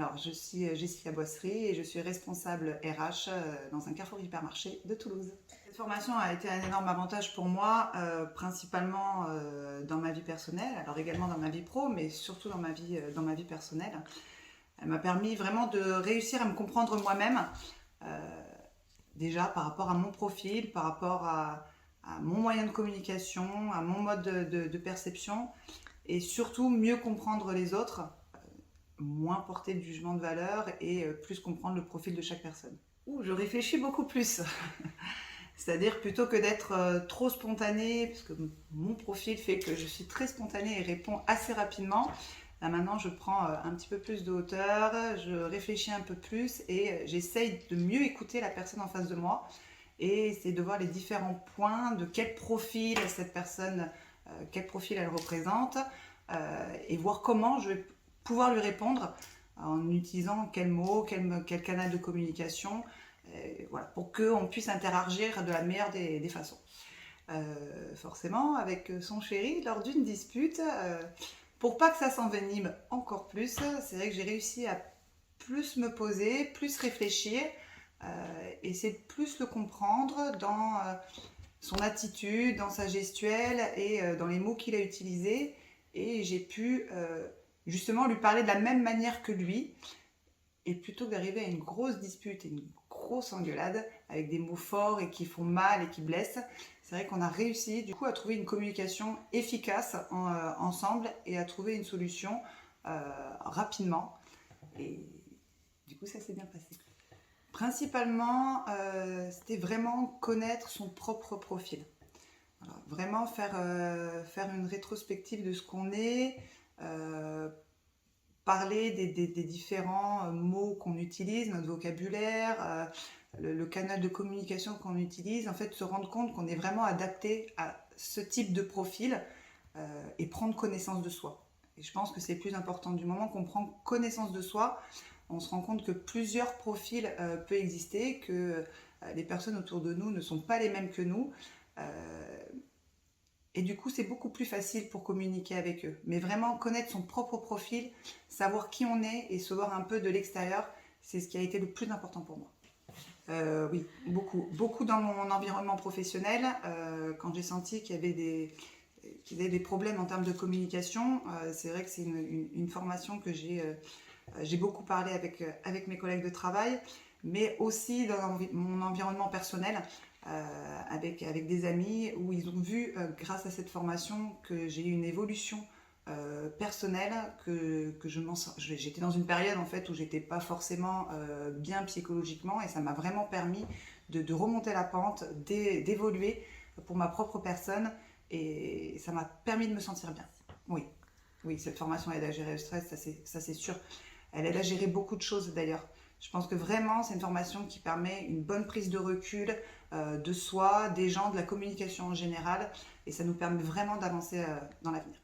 Alors, je suis Jessica Boisserie et je suis responsable RH dans un Carrefour hypermarché de Toulouse. Cette formation a été un énorme avantage pour moi, principalement dans ma vie personnelle, alors également dans ma vie pro, mais surtout dans ma vie personnelle. Elle m'a permis vraiment de réussir à me comprendre moi-même, déjà par rapport à mon profil, par rapport à mon moyen de communication, à mon mode de perception, et surtout mieux comprendre les autres, moins porter de jugement de valeur et plus comprendre le profil de chaque personne. Je réfléchis beaucoup plus. C'est-à-dire plutôt que d'être trop spontanée, parce que mon profil fait que je suis très spontanée et réponds assez rapidement. Là maintenant, je prends un petit peu plus de hauteur, je réfléchis un peu plus et j'essaye de mieux écouter la personne en face de moi et essayer de voir les différents points, de quel profil cette personne, quel profil elle représente, et voir comment je vais pouvoir lui répondre en utilisant quels mots, quel canal de communication, voilà, pour qu'on puisse interagir de la meilleure des façons. Forcément, avec son chéri, lors d'une dispute, pour pas que ça s'envenime encore plus, c'est vrai que j'ai réussi à plus me poser, plus réfléchir, essayer de plus le comprendre dans son attitude, dans sa gestuelle et dans les mots qu'il a utilisés. Et j'ai pu justement lui parler de la même manière que lui. Et plutôt que d'arriver à une grosse dispute et une grosse engueulade avec des mots forts et qui font mal et qui blessent, c'est vrai qu'on a réussi du coup à trouver une communication efficace ensemble et à trouver une solution rapidement. Et du coup, ça s'est bien passé. Principalement, c'était vraiment connaître son propre profil. Alors, vraiment faire une rétrospective de ce qu'on est, parler des différents mots qu'on utilise, notre vocabulaire, le canal de communication qu'on utilise, en fait se rendre compte qu'on est vraiment adapté à ce type de profil et prendre connaissance de soi. Et je pense que c'est le plus important. Du moment qu'on prend connaissance de soi, on se rend compte que plusieurs profils peuvent exister, que les personnes autour de nous ne sont pas les mêmes que nous. Et du coup, c'est beaucoup plus facile pour communiquer avec eux. Mais vraiment, connaître son propre profil, savoir qui on est et se voir un peu de l'extérieur, c'est ce qui a été le plus important pour moi. Oui, beaucoup dans mon environnement professionnel. Quand j'ai senti qu'il y avait des problèmes en termes de communication, c'est vrai que c'est une formation que j'ai beaucoup parlé avec mes collègues de travail, mais aussi dans mon environnement personnel. Avec des amis où ils ont vu grâce à cette formation que j'ai eu une évolution personnelle, que j'étais dans une période en fait où j'étais pas forcément bien psychologiquement et ça m'a vraiment permis de remonter la pente, d'évoluer pour ma propre personne et ça m'a permis de me sentir bien. Oui, cette formation aide à gérer le stress, ça c'est sûr. Elle aide à gérer beaucoup de choses d'ailleurs. Je pense que vraiment, c'est une formation qui permet une bonne prise de recul de soi, des gens, de la communication en général, et ça nous permet vraiment d'avancer dans l'avenir.